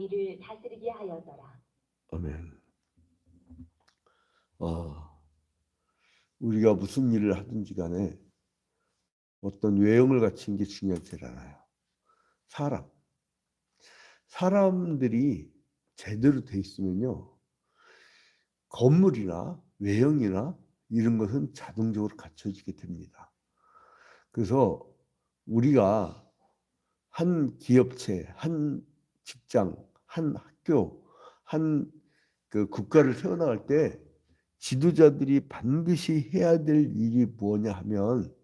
이를 다스리게 하였더라. 아멘. 우리가 무슨 일을 하든지 간에 어떤 외형을 갖춘 게 중요하지 않아요. 사람들이 제대로 돼 있으면요, 건물이나 외형이나 이런 것은 자동적으로 갖춰지게 됩니다. 그래서 우리가 한 기업체, 한 직장, 한 학교, 한 그 국가를 세워나갈 때 지도자들이 반드시 해야 될 일이 뭐냐 하면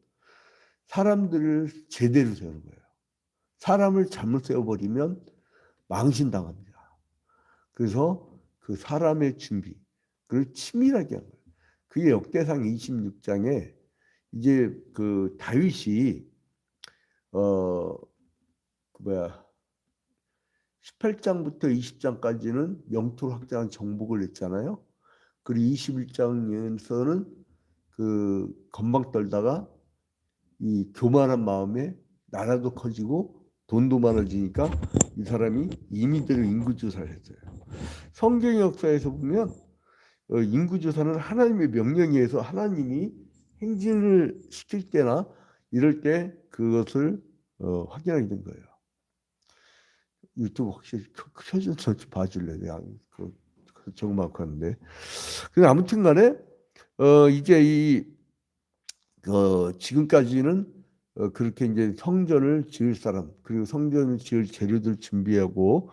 사람들을 제대로 세우는 거예요. 사람을 잘못 세워버리면 망신당합니다. 그래서 그 사람의 준비, 그걸 치밀하게 한 거예요. 그게 역대상 26장에 이제 그 다윗이 어 18장부터 20장까지는 영토를 확장한 정복을 했잖아요. 그리고 21장에서는 그 건방 떨다가 이 교만한 마음에 나라도 커지고 돈도 많아지니까 이 사람이 이민대로 인구조사를 했어요. 성경 역사에서 보면 인구조사는 하나님의 명령에 의해서 하나님이 행진을 시킬 때나 이럴 때 그것을 확인하게 된 거예요. 유튜브 혹시 켜줘서 봐줄래? 내가 정말 하는데. 아무튼 간에 이제 지금까지는 그렇게 이제 성전을 지을 사람, 그리고 성전을 지을 재료들 준비하고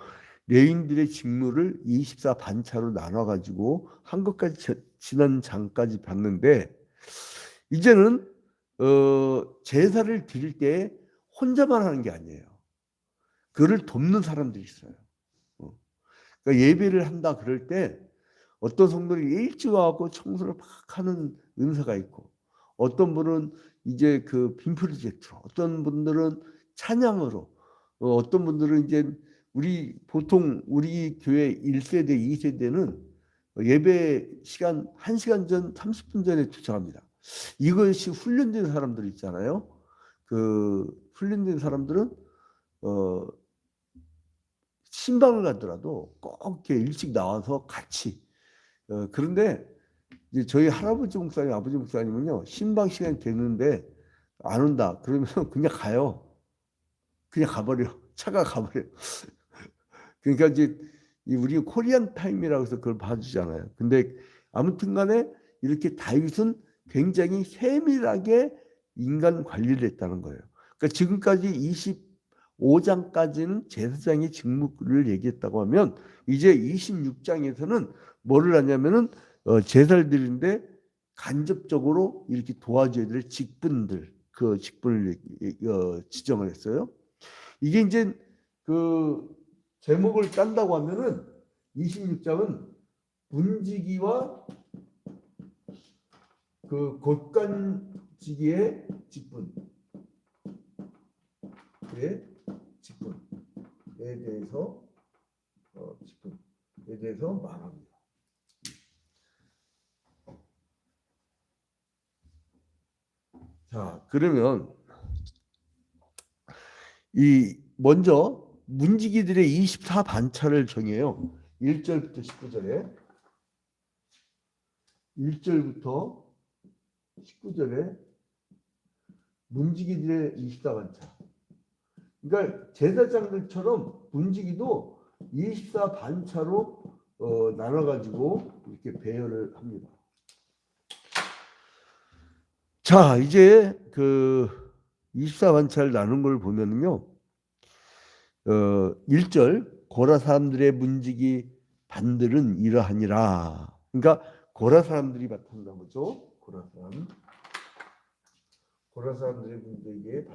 레인들의 직무를 24 반차로 나눠 가지고 한 것까지 지난 장까지 봤는데, 이제는 제사를 드릴 때 혼자만 하는 게 아니에요. 그를 돕는 사람들이 있어요. 그러니까 예배를 한다 그럴 때 어떤 성도들이 일찍 와서 청소를 막 하는 은사가 있고, 어떤 분은 이제 그 빔 프로젝트로, 어떤 분들은 찬양으로, 어떤 분들은 이제 보통 우리 교회 1세대, 2세대는 예배 시간 1시간 전, 30분 전에 도착합니다. 이것이 훈련된 사람들 있잖아요. 그 훈련된 사람들은 신방을 가더라도 꼭 이렇게 일찍 나와서 같이. 그런데 이제 저희 할아버지 목사님, 아버지 목사님은요, 신방 시간이 됐는데 안 온다 그러면 그냥 가요. 그냥 가버려. 차가 가버려. 그러니까 이제 우리 코리안 타임이라고 해서 그걸 봐주잖아요. 근데 아무튼간에 이렇게 다윗은 굉장히 세밀하게 인간 관리를 했다는 거예요. 그러니까 지금까지 25장까지는 제사장의 직무를 얘기했다고 하면, 이제 26장에서는 뭐를 하냐면은 제사를 드리는데 간접적으로 이렇게 도와줘야 될 직분들, 그 직분을 지정을 했어요. 이게 이제 그 제목을 딴다고 하면은 26장은 분지기와 그 곳간지기의 직분의 직분에 대해서 말합니다. 자, 그러면 먼저 문지기들의 24 반차를 정해요. 1절부터 19절에 문지기들의 24 반차. 그러니까 제사장들처럼 문지기도 24 반차로 나눠가지고 이렇게 배열을 합니다. 자, 이제 그 24 반차를 나눈 걸 보면은요, 1절 고라 사람들의 문지기 반들은 이러하니라. 그러니까 고라 사람들이 맡았나 보죠. 고라 사람들의 문지기의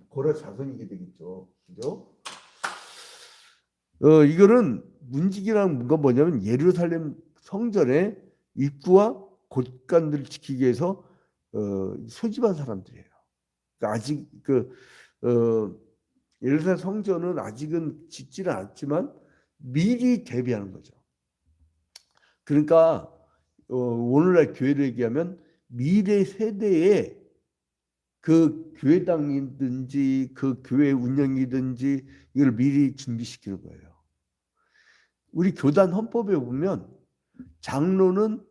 고라 자손이게 되겠죠. 그죠? 이거는 문지기라는 건 뭐냐면 예루살렘 성전의 입구와 곳간들을 지키기 위해서 소집한 사람들이에요. 그러니까 아직 예루살렘 성전은 아직은 짓지는 않았지만 미리 대비하는 거죠. 그러니까 오늘날 교회를 얘기하면 미래 세대에 그 교회당이든지 그 교회 운영이든지 이걸 미리 준비시키는 거예요. 우리 교단 헌법에 보면 장로는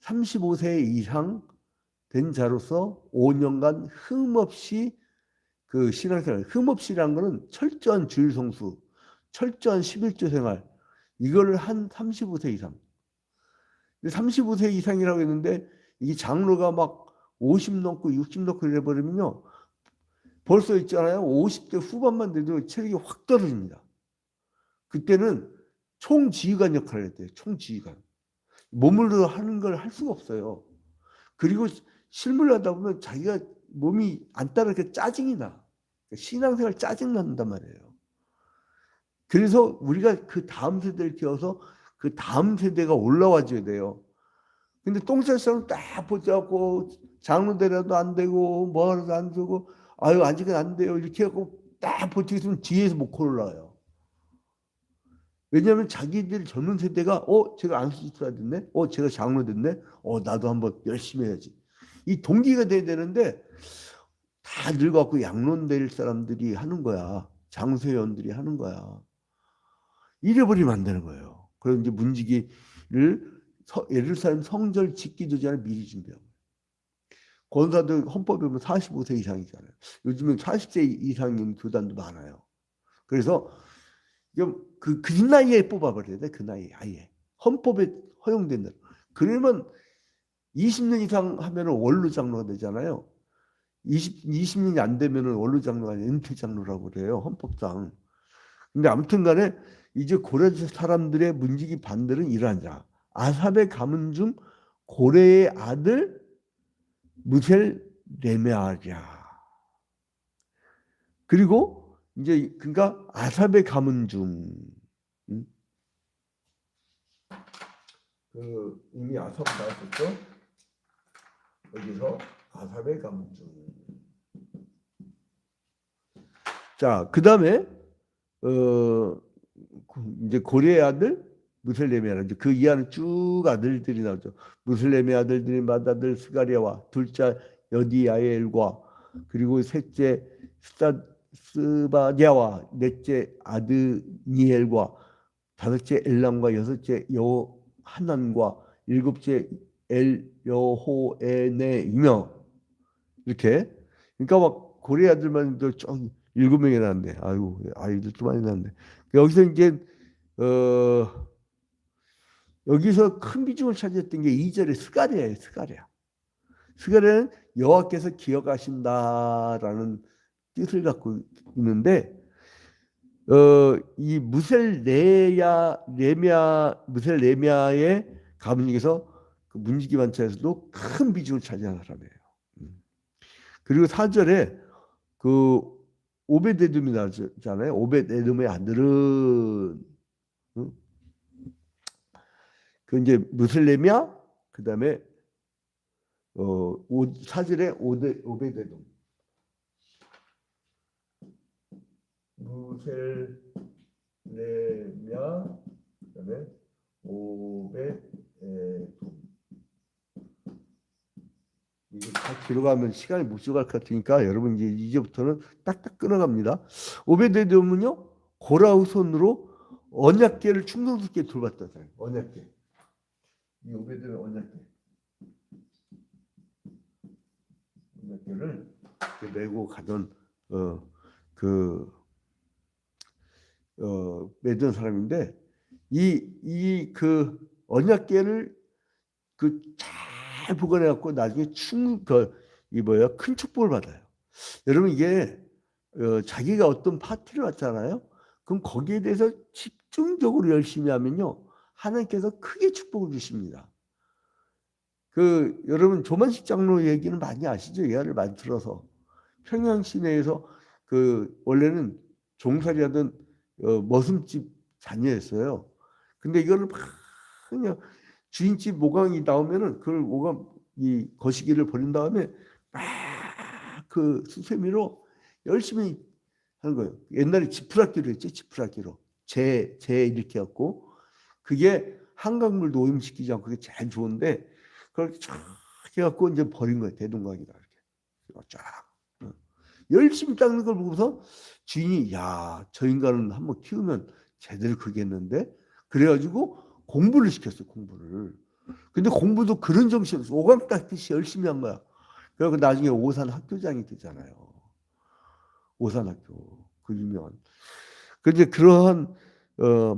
35세 이상 된 자로서 5년간 흠없이 그 신앙생활, 흠없이라는 거는 철저한 주일 성수, 철저한 11조 생활, 이거를 한 35세 이상. 35세 이상이라고 했는데 이게 장로가 막 50 넘고 60 넘고 이래버리면요. 벌써 있잖아요. 50대 후반만 돼도 체력이 확 떨어집니다. 그때는 총지휘관 역할을 했대요. 총지휘관. 몸으로 하는 걸 할 수가 없어요. 그리고 실무를 하다 보면 자기가 몸이 안 따르니까 짜증이 나. 신앙생활 짜증 난단 말이에요. 그래서 우리가 그 다음 세대를 키워서 그 다음 세대가 올라와 줘야 돼요. 근데 똥쌀 사람 딱 붙잡고 장로대라도 안 되고 뭐 하나도 안 되고 아유 아직은 안 돼요 이렇게 하고 딱 버티고 있으면 뒤에서 못 올라와요. 왜냐하면 자기들 젊은 세대가 제가 안수집사 됐네, 제가 장로 됐네, 나도 한번 열심히 해야지. 이 동기가 돼야 되는데 다 늙어갖고 양론 될 사람들이 하는 거야. 장소회원들이 하는 거야. 잃어버리면 안 되는 거예요. 그래서 이제 문지기를 예루살렘 성절 짓기도 전에 미리 준비하고. 권사도 헌법에 보면 45세 이상이잖아요. 요즘은 40세 이상인 교단도 많아요. 그래서 그 나이에 뽑아버려야 돼. 그 나이에 아예. 헌법에 허용된 대로. 그러면 20년 이상 하면 원로 장로가 되잖아요. 20년이 안 되면 원로 장로가 아니라 은퇴 장로라고 그래요. 헌법상. 근데 아무튼 간에 이제 고레 사람들의 문지기 반대는 이러하자. 아삽의 가문 중 고레의 아들 무셀 레메아랴. 그리고 이제 그러니까 아삽의 가문 중 이미 아삽 나왔었죠. 여기서 아삽의 가문 중. 자, 그다음에 이제 고레의 아들 무셀레미아라. 그 이하는 쭉 아들들이 나오죠. 무셀레미 아들들이 맏아들 스가랴와 둘째 여디야엘과 그리고 셋째 스바랴와 넷째 아드니엘과 다섯째 엘람과 여섯째 여하난과 일곱째 엘여호에네이며 이렇게. 그러니까 막 고레 아들만 또 7명이 나왔네. 아이고 아이들도 많이 나왔네. 여기서 이제 여기서 큰 비중을 차지했던 게 2절의 스가랴예요. 스가랴. 스가랴는 여호와께서 기억하신다라는 뜻을 갖고 있는데 이 무셀레미아의 가문 중에서 그 문지기 반차에서도 큰 비중을 차지한 사람이에요. 그리고 4절에 그 오벳에돔이 나오잖아요. 오벳에돔의 아들은 그 이제 무슬레미아 그다음에 4절에 오벳에돔. 무셀레미아 그다음에 오벳에돔. 이게 다 들어가면 시간이 묵직할 것 같으니까 여러분 이제부터는 딱딱 끊어갑니다. 오벳에돔은요 고라의 손으로 언약궤를 충성스럽게 돌봤다잖아요. 언약궤. 이 오벳에돔의 언약궤를 메고 가던 매던 사람인데 이 그 언약궤를 잘 보관해 갖고 나중에 큰 축복을 받아요. 여러분 이게 자기가 어떤 파티를 왔잖아요. 그럼 거기에 대해서 집중적으로 열심히 하면요 하나님께서 크게 축복을 주십니다. 여러분 조만식 장로 얘기는 많이 아시죠? 예화를 많이 들어서 평양 시내에서 원래는 종살이하던 머슴집 자녀였어요. 근데 이거를 막 그냥 주인집 모강이 나오면은 그걸 모강 이 거시기를 버린 다음에 막 그 수세미로 열심히 하는 거예요. 옛날에 지푸라기로 했지, 지푸라기로 재 이렇게 갖고 그게 한강물도 오염시키지 않고 그게 제일 좋은데 그걸 쫙 해갖고 이제 버린 거예요. 대동강이다 이렇게 쫙 열심히 닦는 걸 보고서 주인이 야, 저 인간은 한번 키우면 제대로 크겠는데 그래가지고 공부를 시켰어요, 공부를. 근데 공부도 그런 정신으로 오강 닦듯이 열심히 한 거야. 그래서 나중에 오산 학교장이 되잖아요. 오산 학교 그 유명한. 그런데 그러한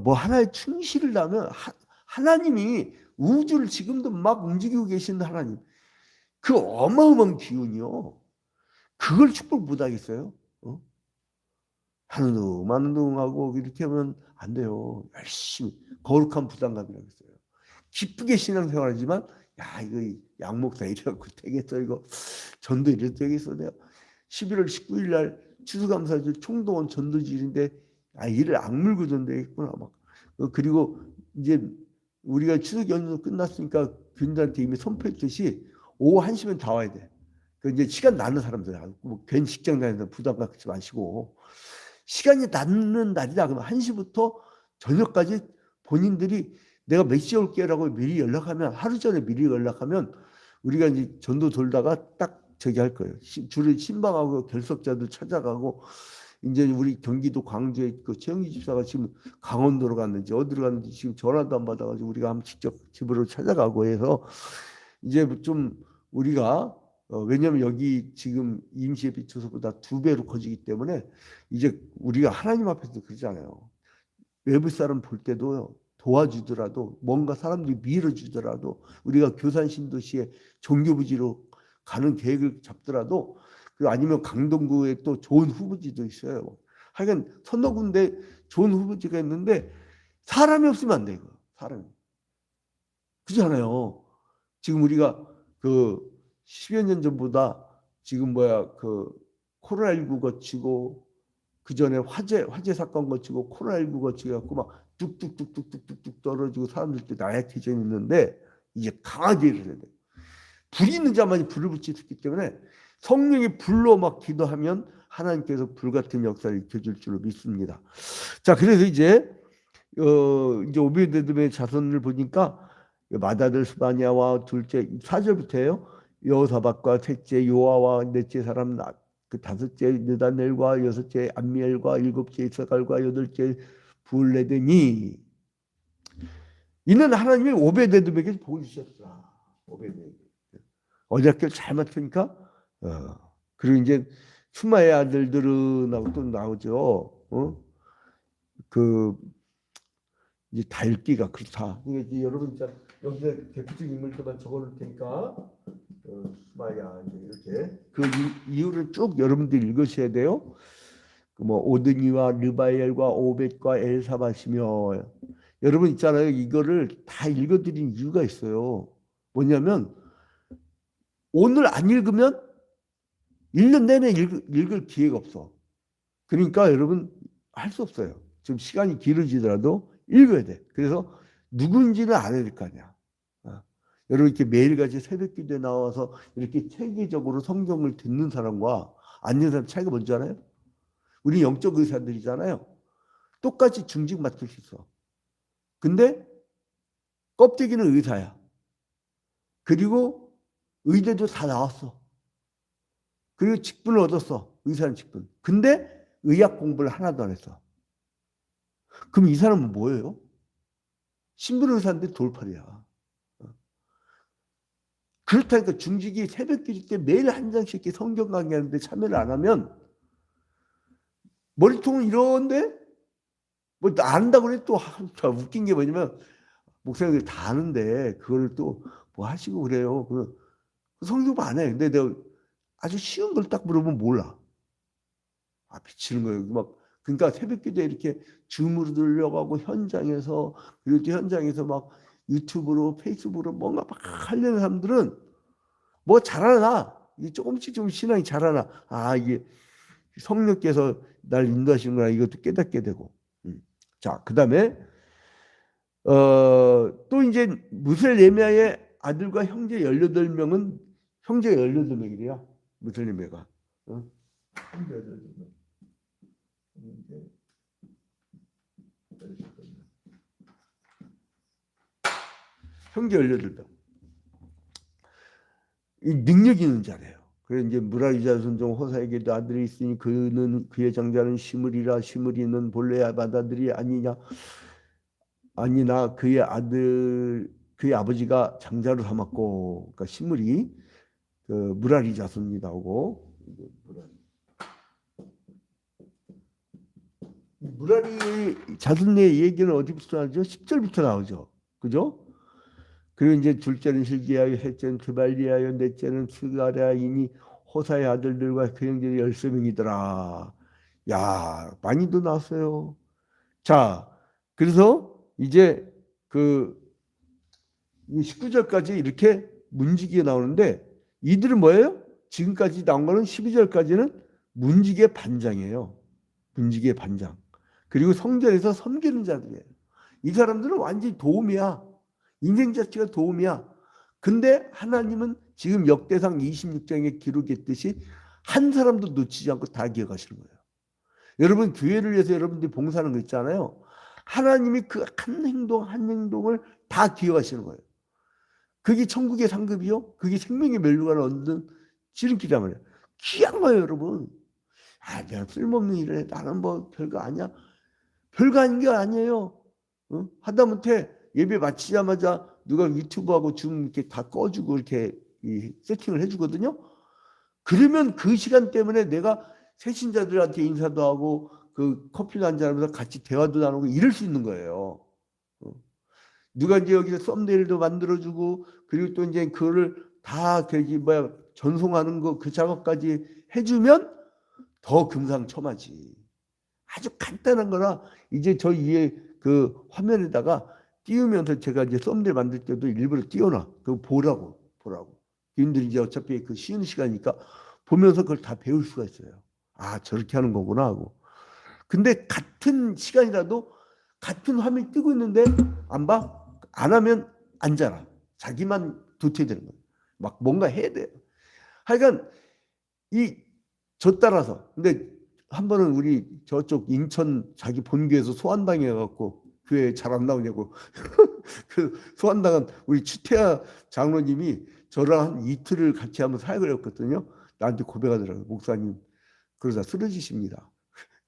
뭐 하나의 충실을 하면 하나님이 우주를 지금도 막 움직이고 계신 하나님, 그 어마어마한 기운이요. 그걸 축복 못 하겠어요? 하는 둥 하고 이렇게 하면 안 돼요. 열심히 거룩한 부담감이라고 했어요. 기쁘게 신앙생활하지만 야 이거 양 목사 이래갖고 되겠어 이거 전도 이래도 되겠어 내가 11월 19일 날 추수감사절 총동원 전도질인데 이를 악물고 전도했구나 막 그리고 이제 우리가 추석 연휴 끝났으니까 교인들한테 이미 선포했듯이 오후 1시면 다 와야 돼. 그 이제 시간 나는 사람들 뭐 괜히 직장 다니는 부담 갖지 마시고 시간이 나는 날이다 그러면 1시부터 저녁까지 본인들이 내가 몇 시에 올게라고 미리 연락하면 하루 전에 미리 연락하면 우리가 이제 전도 돌다가 딱 저기 할 거예요. 주로 신방하고 결석자들 찾아가고 이제 우리 경기도 광주에 그 최영기 집사가 지금 강원도로 갔는지 어디로 갔는지 지금 전화도 안 받아가지고 우리가 한번 직접 집으로 찾아가고 해서 이제 좀 우리가 왜냐하면 여기 지금 임시예배 초소보다 2배로 커지기 때문에 이제 우리가 하나님 앞에서 그러잖아요. 외부 사람 볼 때도 도와주더라도 뭔가 사람들이 밀어주더라도 우리가 교산 신도시에 종교부지로 가는 계획을 잡더라도 아니면 강동구에 또 좋은 후보지도 있어요. 하여간 서너 군데 좋은 후보지가 있는데 사람이 없으면 안 돼. 이거 사람이. 그렇잖아요. 지금 우리가 그 10여 년 전보다 지금 그 코로나19 거치고 그 전에 화재 사건 거치고 코로나19 거치고 막 뚝뚝뚝뚝뚝뚝 떨어지고 사람들도 나약해져 있는데 이제 강하게 일어나야 돼. 불이 있는 자만이 불을 붙일 수 있기 때문에 성령이 불로 막 기도하면 하나님께서 불같은 역사를 일으켜줄 줄로 믿습니다. 자, 그래서 이제 오베데돔의 자손을 보니까 마다들 스바냐와 둘째 4절부터예요. 여호사밧과 셋째 요아와 넷째 사람 그 다섯째 느다넬과 여섯째 암미엘과 일곱째 이사갈과 여덟째 부울레드니 이는 하나님이 오베데돔에게 복을 주셨다. 오베데돔. 어저께 잘 맞추니까 그리고 이제 수마의 아들들은 하고 또 나오죠. 그 이제 다 읽기가 그렇다. 이게 여러분 여기서 대표적인 인물들만 적어놓을 테니까 수마야 이렇게 그 이유를 쭉 여러분들이 읽으셔야 돼요. 뭐 오드니와 르바엘과 오벳과 엘사밧이며 여러분 있잖아요. 이거를 다 읽어드린 이유가 있어요. 뭐냐면 오늘 안 읽으면 1년 내내 읽을 기회가 없어. 그러니까 여러분 할 수 없어요. 좀 시간이 길어지더라도 읽어야 돼. 그래서 누군지는 알아야 될 거 아니야. 여러분 이렇게 매일같이 새벽기도에 나와서 이렇게 체계적으로 성경을 듣는 사람과 안 듣는 사람 차이가 뭔지 알아요? 우리 영적 의사들이잖아요. 똑같이 중직 맡을 수 있어. 근데 껍데기는 의사야. 그리고 의대도 다 나왔어. 그리고 직분을 얻었어. 의사는 직분. 근데 의학 공부를 하나도 안 했어. 그럼 이 사람은 뭐예요? 신분의사인데 돌팔이야. 그렇다니까 중직이 새벽 기도 때 매일 한 장씩 이렇게 성경 강의하는데 참여를 안 하면 머리통은 이런데 뭐 안다고 그래 또 웃긴 게 뭐냐면 목사님들 다 아는데 그거를 또 뭐 하시고 그래요. 그 성경 안 해. 근데 내가 아주 쉬운 걸 딱 물어보면 몰라. 미치는 거예요. 막 그러니까 새벽기도에 이렇게 줌으로 들려가고 현장에서 그리고 또 현장에서 막 유튜브로 페이스북으로 뭔가 막 하려는 사람들은 뭐 잘하나 조금씩 좀 신앙이 잘하나 이게 성령께서 날 인도하시는구나 이것도 깨닫게 되고 자 그다음에 또 이제 무셀레미아의 아들과 형제 18명은 형제가 18명이래요. 무셀레미아가 형제 18명. 형제 18명. 이 능력 있는 자래요. 그래서 이제 무라이자 선종 호사에게도 아들이 있으니 그는 그의 장자는 시므리라 시므리는 본래 아들이 아니냐. 아니나 그의 아들 그의 아버지가 장자로 삼았고, 그러니까 신물이 그 무라리 자손이 나오고, 무라리 자손의 얘기는 어디부터 나오죠? 10절부터 나오죠. 그죠? 그리고 이제 둘째는 실기하여, 셋째는 드발리하여, 넷째는 스가랴이니 호사의 아들들과 그 형제들이 13명이더라. 야, 많이도 나왔어요. 자, 그래서 이제 그 19절까지 이렇게 문지기에 나오는데, 이들은 뭐예요? 지금까지 나온 거는 12절까지는 문지기의 반장이에요. 문지기의 반장. 그리고 성전에서 섬기는 자들이에요. 이 사람들은 완전히 도움이야. 인생 자체가 도움이야. 근데 하나님은 지금 역대상 26장에 기록했듯이 한 사람도 놓치지 않고 다 기억하시는 거예요. 여러분, 교회를 위해서 여러분들이 봉사하는 거 있잖아요. 하나님이 그 한 행동 한 행동을 다 기억하시는 거예요. 그게 천국의 상급이요? 그게 생명의 멸류관을 얻는 지름길이란 말이에요. 귀한 거예요, 여러분. 아, 내가 쓸모없는 일을 해. 나는 뭐 별거 아니야. 별거 아닌 게 아니에요. 하다못해 예배 마치자마자 누가 유튜브하고 줌 이렇게 다 꺼주고 이렇게 세팅을 해주거든요. 그러면 그 시간 때문에 내가 새신자들한테 인사도 하고 그 커피도 한잔하면서 같이 대화도 나누고 이럴 수 있는 거예요. 누가 이제 여기서 썸네일도 만들어주고, 그리고 또 이제 그거를 다 전송하는 거 그 작업까지 해주면 더 금상첨화지. 아주 간단한 거라 이제 저 위에 그 화면에다가 띄우면서 제가 이제 썸네일 만들 때도 일부러 띄워놔. 그거 보라고. 님들이 이제 어차피 그 쉬는 시간이니까 보면서 그걸 다 배울 수가 있어요. 아, 저렇게 하는 거구나 하고. 근데 같은 시간이라도 같은 화면이 뜨고 있는데 안 봐? 안 하면 안 자라. 자기만 도태되는 거예요. 막 뭔가 해야 돼요. 하여간 저 따라서. 근데 한 번은 우리 저쪽 인천 자기 본교에서 소환당해갖고 교회 잘 안 나오냐고 그 소환당한 우리 추태아 장로님이 저랑 한 이틀을 같이 한번 사역을 했거든요. 나한테 고백하더라고요. 목사님 그러다 쓰러지십니다.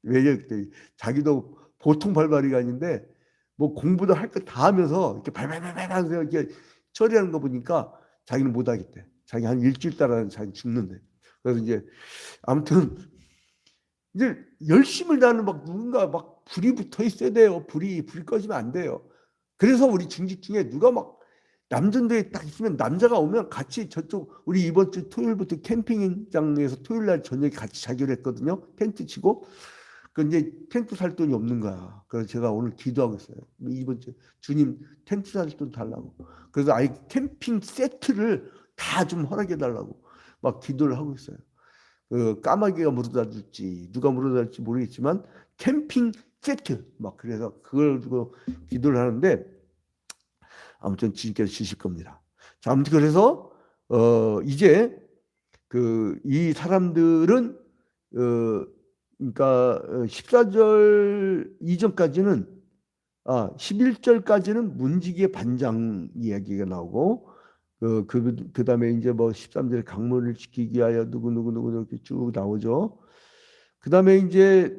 왜냐 그때 자기도 보통 발발이가 아닌데 뭐 공부도 할 거 다 하면서 이렇게 발발발발 하면서 이렇게 처리하는 거 보니까 자기는 못 하겠대. 자기 한 일주일 따라는 자기 죽는데. 그래서 이제 아무튼 이제 열심을 다하는 막 누군가 막 불이 붙어 있어야 돼요. 불이 꺼지면 안 돼요. 그래서 우리 중직 중에 누가 막 남전도에 딱 있으면 남자가 오면 같이 저쪽 우리 이번 주 토요일부터 캠핑장에서 토요일 날 저녁에 같이 자기로 했거든요. 텐트 치고. 그 이제 텐트 살 돈이 없는 거야. 그래서 제가 오늘 기도하고 있어요. 이번 주 주님 텐트 살 돈 달라고. 그래서 아예 캠핑 세트를 다 좀 허락해 달라고 막 기도를 하고 있어요. 그 까마귀가 물어다 줄지 누가 물어다 줄지 모르겠지만 캠핑 세트 막 그래서 그걸 두고 기도를 하는데 아무튼 주님께서 주실 겁니다. 자, 아무튼 그래서 이제 그 이 사람들은 그러니까 14절 이전까지는 11절까지는 문지기의 반장 이야기가 나오고 그다음에 이제 뭐 13절 강문을 지키기 위하여 누구 이렇게 쭉 나오죠. 그다음에 이제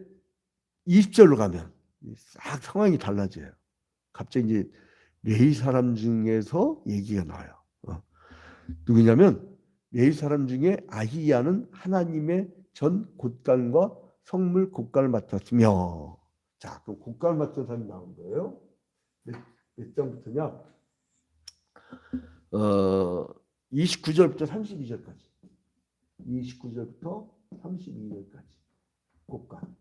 20절로 가면 싹 상황이 달라져요. 갑자기 이제 레위 사람 중에서 얘기가 나와요. 누구냐면 레위 사람 중에 아히야는 하나님의 전 곳간과 성물 곳간을 맡았으며, 자, 그 곳간을 맡은 사람이 나온 거예요. 몇 장부터냐? 29절부터 32절까지. 29절부터 32절까지. 곳간.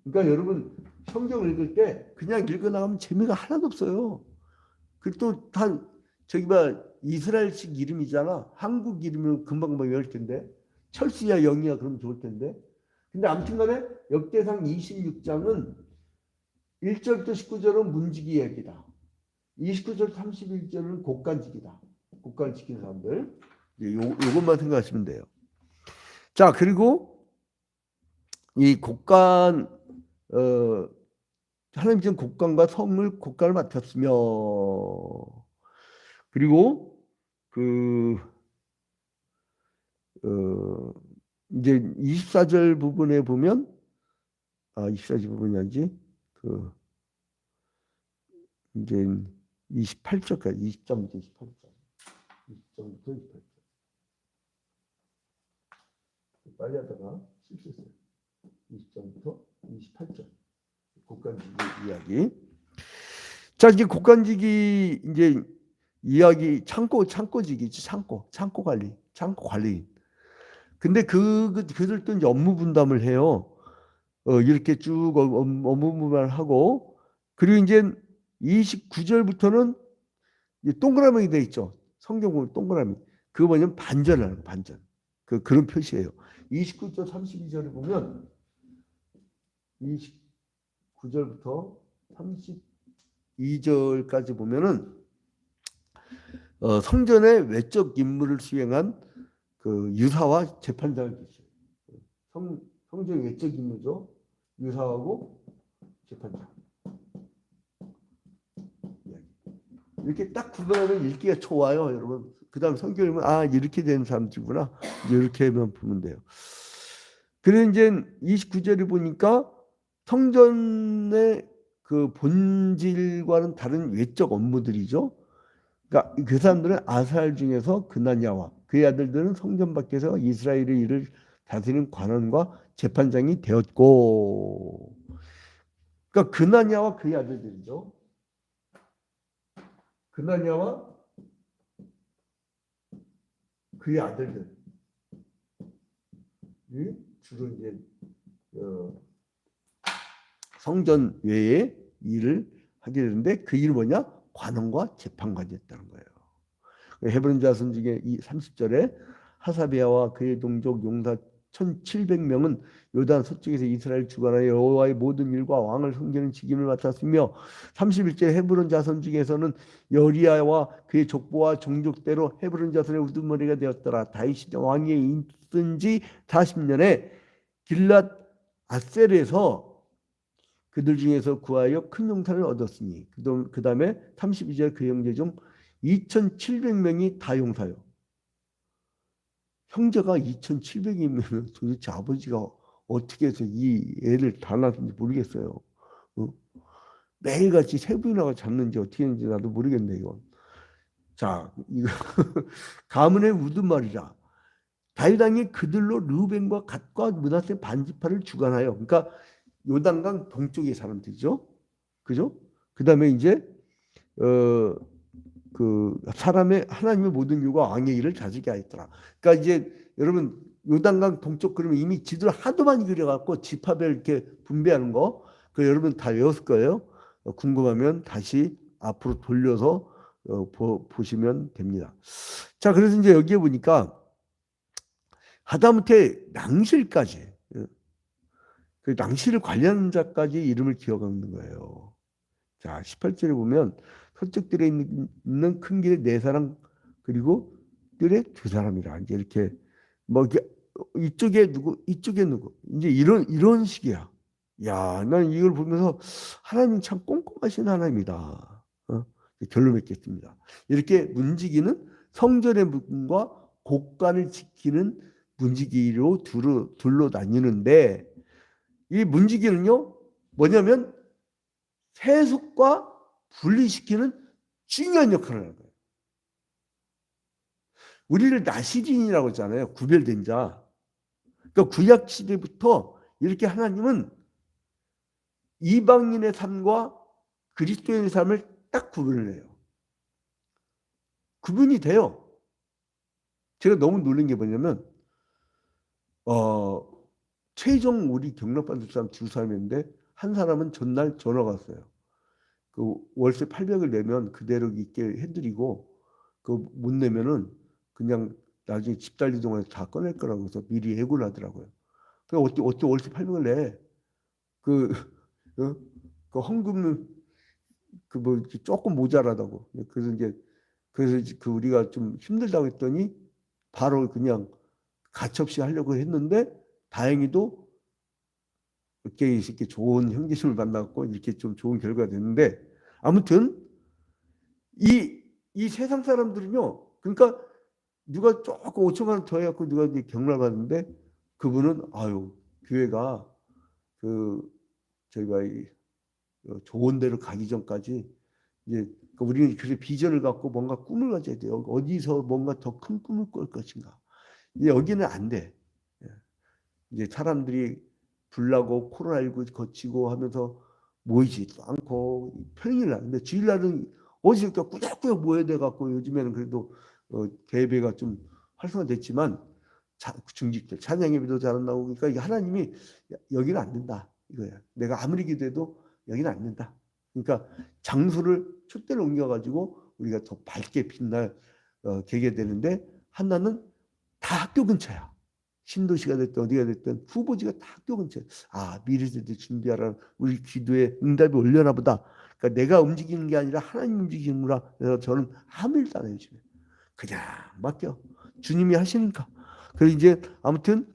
그러니까 여러분 성경을 읽을 때 그냥 읽어 나가면 재미가 하나도 없어요. 그리고 또 다 저기 봐 이스라엘식 이름이잖아. 한국 이름은 금방금방 외울 텐데 철수야 영이야 그러면 좋을 텐데. 근데 아무튼간에 역대상 26장은 1절부터 19절은 문지기 얘기다. 29절 31절은 곡간지기다. 곡간 지킨 사람들. 요것만 생각하시면 돼요. 자, 그리고 이 곡간 하나님 지금 곡간과 성을 곡간을 맡았으며, 그리고 이제 24절 부분에 보면 24절 부분이 아니지 이제 28절까지 20절부터 28절. 20절부터 28절. 빨리 하다가 실수했어요. 20절부터 28절. 곡간지기 이야기. 자, 이제 곡간지기 이제 이야기 창고지기지 창고 관리. 근데 그들도 이제 업무 분담을 해요. 이렇게 쭉 업무 분담을 하고 그리고 이제 29절부터는 동그라미 돼 있죠. 성경 보면 동그라미. 그거 뭐냐면 반전을 반전. 그런 표시예요. 29절 32절에 보면 29절부터 32절까지 보면은 성전의 외적 임무를 수행한 그 유사와 재판장을 계셔요. 성전 외적 임무죠. 유사하고 재판장. 이렇게 딱 구분하면 읽기가 좋아요, 여러분. 그 다음 성경을 보면 이렇게 되는 사람들이구나. 이렇게만 보면 돼요. 그래서 이제 29절에 보니까 성전의 그 본질과는 다른 외적 업무들이죠. 그러니까 그 사람들은 아스라엘 중에서 그나냐와 그의 아들들은 성전 밖에서 이스라엘의 일을 다스리는 관원과 재판장이 되었고, 그러니까 그나냐와 그의 아들들이죠. 그나냐와 그의 아들들 주로 이제 성전 외에 일을 하게 되는데 그 일은 뭐냐? 관원과 재판관이었다는 거예요. 헤브론 자손 중에 이 30절에 하사비아와 그의 동족 용사 1700명은 요단 서쪽에서 이스라엘 주관하여 여호와의 모든 일과 왕을 섬기는 직임을 맡았으며 31절 헤브론 자손 중에서는 여리야와 그의 족보와 종족대로 헤브론 자손의 우두머리가 되었더라. 다윗이 왕위에 있은 지 40년에 길랏 아셀에서 그들 중에서 구하여 큰 용사를 얻었으니 그 다음에 32절 그 형제 중 2700명이 다 용사요. 형제가 2700이면 도대체 아버지가 어떻게 해서 이 애를 다 낳았는지 모르겠어요. 매일같이 세 분이나 잡는지 어떻게 했는지 나도 모르겠네 이건. 자, 이거 가문의 우두머리라. 다윗 왕이 그들로 르우벤과 갓과 므낫세 반지파를 주관하여, 그러니까 요단강 동쪽의 사람들이죠. 그죠? 그 다음에 이제 그 사람의 하나님의 모든 일과 왕의 일을 다스리게 하였더라. 그러니까 이제 여러분 요단강 동쪽 그러면 이미 지도를 하도 많이 그려갖고 지파별 이렇게 분배하는 거, 그 여러분 다 외웠을 거예요. 궁금하면 다시 앞으로 돌려서 보시면 됩니다. 자, 그래서 이제 여기에 보니까 하다못해 낭실까지, 그 낭실을 관리하는 자까지 이름을 기억하는 거예요. 자, 18절에 보면 서쪽들에 있는 큰 길에 4사람 그리고 뜰에 2사람이라 이제 이렇게 뭐 이쪽에 누구 이쪽에 누구 이제 이런 식이야. 야, 난 이걸 보면서 하나님 참 꼼꼼하신 하나님이다. 결론 맺겠습니다. 이렇게 문지기는 성전의 문과 곡간을 지키는 문지기로 둘로 나뉘는데 이 문지기는요 뭐냐면 세속과 분리시키는 중요한 역할을 하는 거예요. 우리를 나시린이라고 하잖아요. 구별된 자. 그러니까 구약 시대부터 이렇게 하나님은 이방인의 삶과 그리스도인의 삶을 딱 구분을 해요. 구분이 돼요. 제가 너무 놀란 게 뭐냐면 최종 우리 경락받을 사람 2사람인데 한 사람은 전날 전화가 왔어요. 그 월세 800을 내면 그대로 있게 해드리고 그 못 내면은 그냥 나중에 집달리동에서 다 꺼낼 거라고 해서 미리 예고를 하더라고요. 그 어떻게 월세 800을 내? 그 헌금 그 뭐 조금 모자라다고. 그래서 그 우리가 좀 힘들다고 했더니 바로 그냥 가차없이 하려고 했는데 다행히도 이렇게 좋은 형제심을 만났고 이렇게 좀 좋은 결과가 됐는데 아무튼 이 세상 사람들은요. 그러니까 누가 조금 5천만 원 더 해갖고 누가 경락을 받는데 그분은 교회가 저희가 좋은 데로 가기 전까지 이제 우리는 그래서 비전을 갖고 뭔가 꿈을 가져야 돼요. 어디서 뭔가 더 큰 꿈을 꿀 것인가. 여기는 안 돼. 이제 사람들이 불나고 코로나19 거치고 하면서 모이지도 않고 평일날. 근데 주일날은 어디서 꾸역꾸역 모여야 돼 갖고 요즘에는 그래도 대회가 좀 활성화됐지만 중직들 찬양 예배도 잘 안 나오고 그러니까 하나님이 여기는 안 된다 이거야. 내가 아무리 기도해도 여기는 안 된다. 그러니까 장소를 촛대를 옮겨가지고 우리가 더 밝게 빛날 계게 되는데 하나는 다 학교 근처야. 신도시가 됐든 어디가 됐든 후보지가 다 학교 근처야. 아 미래세대 준비하라. 우리 기도에 응답이 올려나 보다. 그러니까 내가 움직이는 게 아니라 하나님 움직이는구나. 그래서 저는 아무 일도 안 해요. 요즘에. 그냥 맡겨. 주님이 하시니까. 그래서 이제 아무튼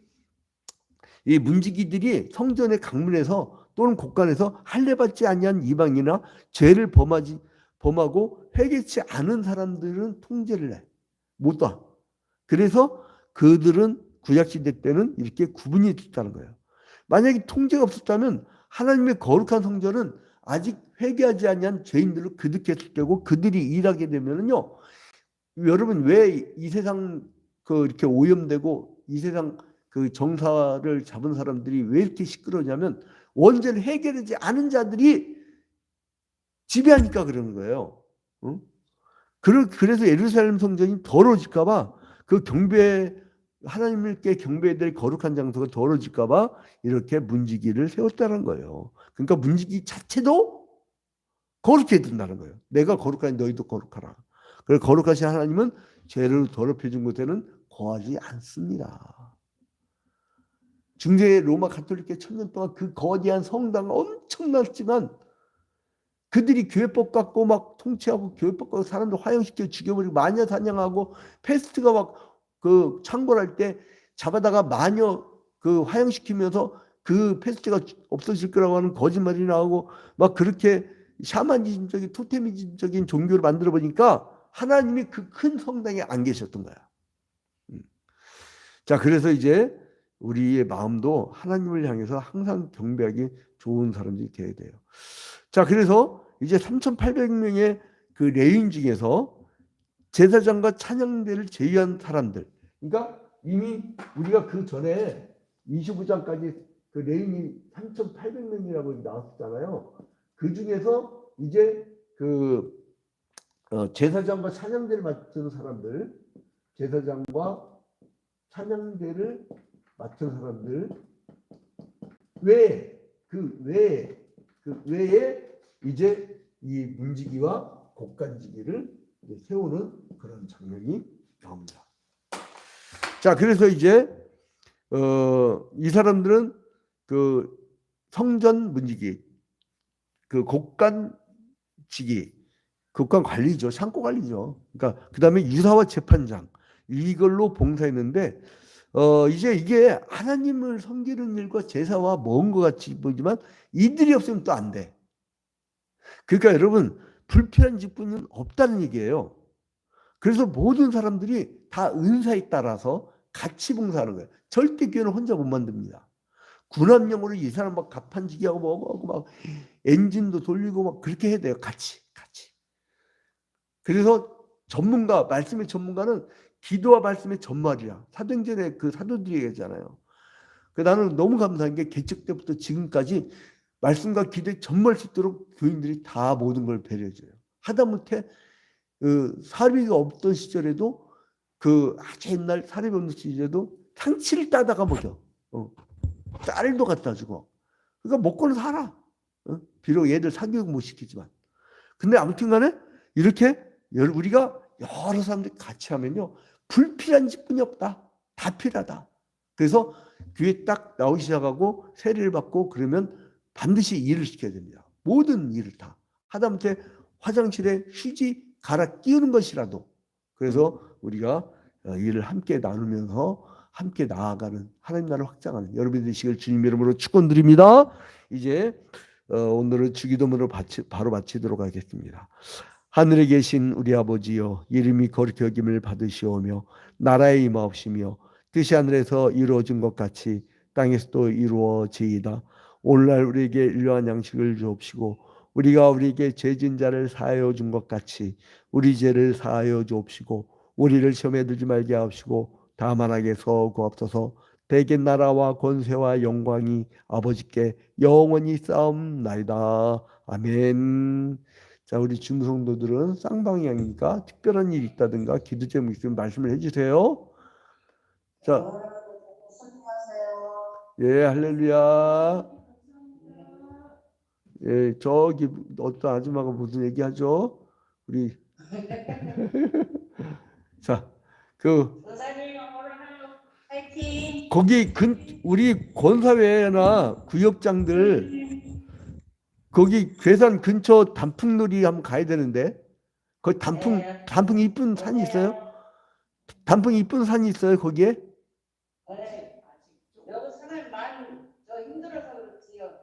이 문지기들이 성전의 강문에서 또는 곳간에서 할례받지 아니한 이방이나 죄를 범하고 회개치 않은 사람들은 통제를 해. 못 와. 그래서 그들은 구약시대 때는 이렇게 구분이 됐다는 거예요. 만약에 통제가 없었다면 하나님의 거룩한 성전은 아직 회개하지 아니한 죄인들을 그득했을 때고 그들이 일하게 되면은요. 여러분 왜 이 세상 이렇게 오염되고 이 세상 그 정사를 잡은 사람들이 왜 이렇게 시끄러우냐면 원죄를 해결하지 않은 자들이 지배하니까 그러는 거예요. 응? 그래서 예루살렘 성전이 더러워질까봐 그 하나님께 경배해야 될 거룩한 장소가 더러워질까봐 이렇게 문지기를 세웠다는 거예요. 그러니까 문지기 자체도 거룩해야 된다는 거예요. 내가 거룩하니 너희도 거룩하라. 그래서 거룩하신 하나님은 죄를 더럽혀준 곳에는 거하지 않습니다. 중세 로마 가톨릭계 1000년 동안 그 거대한 성당은 엄청났지만 그들이 교회법 갖고 막 통치하고 교회법 갖고 사람들 화형시켜 죽여버리고 마녀 사냥하고 패스트가 막 그 창궐할 때 잡아다가 마녀 그 화형시키면서 그 패스트가 없어질 거라고 하는 거짓말이 나오고 막 그렇게 샤머니즘적인 토테미즘적인 종교를 만들어 보니까 하나님이 그 큰 성당에 안 계셨던 거야. 자, 그래서 이제 우리의 마음도 하나님을 향해서 항상 경배하기 좋은 사람들이 되어야 돼요. 자, 그래서 이제 3,800명의 그 레위인 중에서 제사장과 찬양대를 제외한 사람들. 그러니까 이미 우리가 그 전에 25장까지 그 레위인이 3,800명이라고 나왔잖아요. 그 중에서 이제 그 제사장과 찬양대를 맡은 사람들, 제사장과 찬양대를 맡은 사람들 외에 이제 이 문지기와 곡간지기를 세우는 그런 장면이 나옵니다. 자, 그래서 이제 이 사람들은 그 성전 문지기, 그 곡간지기, 곡간 관리죠, 창고 관리죠. 그러니까 그 다음에 유사와 재판장 이걸로 봉사했는데 이제 이게 하나님을 섬기는 일과 제사와 먼 것 같이 보이지만 이들이 없으면 또 안 돼. 그러니까 여러분 불필요한 직분은 없다는 얘기예요. 그래서 모든 사람들이 다 은사에 따라서 같이 봉사하는 거예요. 절대 교회는 혼자 못 만듭니다. 군함령으로 이 사람 막 갑판지기 하고 뭐하고 막 엔진도 돌리고 막 그렇게 해야 돼요. 같이. 그래서 말씀의 전문가는 기도와 말씀의 전말이야. 사도행전에 그 사도들이 얘기하잖아요. 나는 너무 감사한 게 개척 때부터 지금까지 말씀과 기도에 전말 수 있도록 교인들이 다 모든 걸 배려해줘요. 하다못해 사립이 없던 시절에도 아주 옛날 사립이 없는 시절에도 상치를 따다가 먹여. 쌀도 갖다 주고. 그러니까 먹고는 살아. 비록 얘들 사교육 못 시키지만. 근데 아무튼 간에 이렇게 우리가 여러 사람들이 같이 하면요. 불필요한 직분이 없다. 다 필요하다. 그래서 교회 딱 나오기 시작하고 세례를 받고 그러면 반드시 일을 시켜야 됩니다. 모든 일을 다. 하다못해 화장실에 휴지 갈아 끼우는 것이라도. 그래서 우리가 일을 함께 나누면서 함께 나아가는 하나님 나라를 확장하는 여러분들 되시길 주님 이름으로 축원드립니다. 이제 오늘은 주기도문으로 바로 마치도록 하겠습니다. 하늘에 계신 우리 아버지여 이름이 거룩히 여김을 받으시오며 나라의 임하옵시며 뜻이 하늘에서 이루어진 것 같이 땅에서도 이루어지이다. 오늘날 우리에게 일용할 양식을 주옵시고 우리가 우리에게 죄진 자를 사하여 준 것 같이 우리 죄를 사하여 주옵시고 우리를 시험에 들지 말게 하옵시고 다만 하게서 구하옵소서. 대개 나라와 권세와 영광이 아버지께 영원히 싸움나이다. 아멘. 자, 우리 중성도들은 쌍방향이니까 특별한 일이 있다든가 기도 제목 있으면 말씀을 해주세요. 자, 예, 할렐루야. 예, 저기 어떤 아줌마가 무슨 얘기하죠? 우리 자, 그 거기 우리 권사회나 구역장들 거기 괴산 근처 단풍놀이 한번 가야 되는데 거기 단풍 이쁜 산이 있어요? 단풍 이쁜 산이 있어요 거기에?